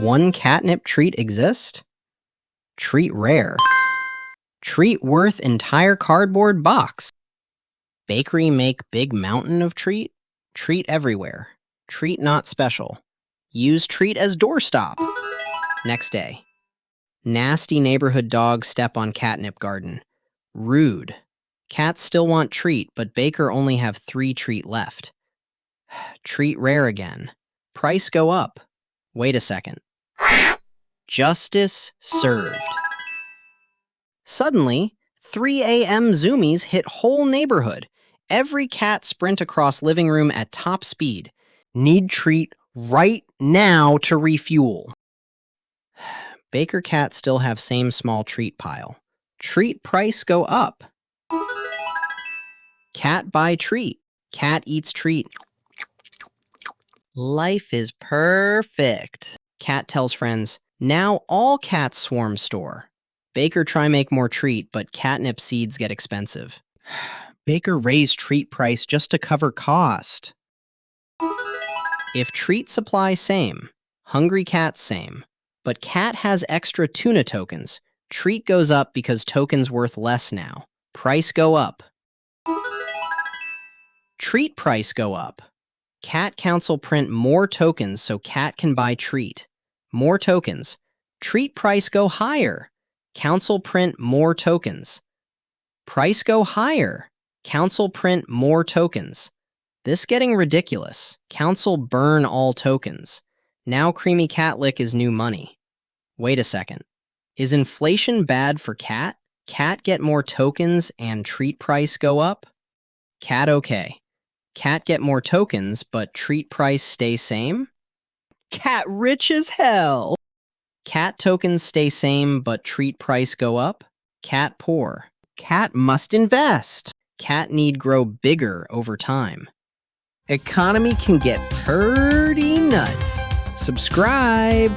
one catnip treat exist? Treat rare. Treat worth entire cardboard box. Bakery make big mountain of treat? Treat everywhere. Treat not special. Use treat as doorstop. Next day. Nasty neighborhood dog step on catnip garden. Rude. Cats still want treat, but baker only have 3 treat left. Treat rare again. Price go up. Wait a second. Justice served. Suddenly, 3 a.m. zoomies hit whole neighborhood. Every cat sprint across living room at top speed. Need treat right now to refuel. Baker cat still have same small treat pile. Treat price go up. Cat buy treat. Cat eats treat. Life is perfect. Cat tells friends, now all cats swarm store. Baker try make more treat, but catnip seeds get expensive. Baker raise treat price just to cover cost. If treat supply same, hungry cat same, but cat has extra tuna tokens, treat goes up because tokens worth less now. Price go up. Treat price go up. Cat council print more tokens so cat can buy treat. More tokens. Treat price go higher. Council print more tokens. Price go higher. Council print more tokens. This getting ridiculous. Council burn all tokens. Now creamy cat lick is new money. Wait a second. Is inflation bad for cat? Cat get more tokens and treat price go up? Cat okay. Cat get more tokens, but treat price stay same? Cat rich as hell. Cat tokens stay same, but treat price go up? Cat poor. Cat must invest. Cat need grow bigger over time. Economy can get pretty nuts. Subscribe.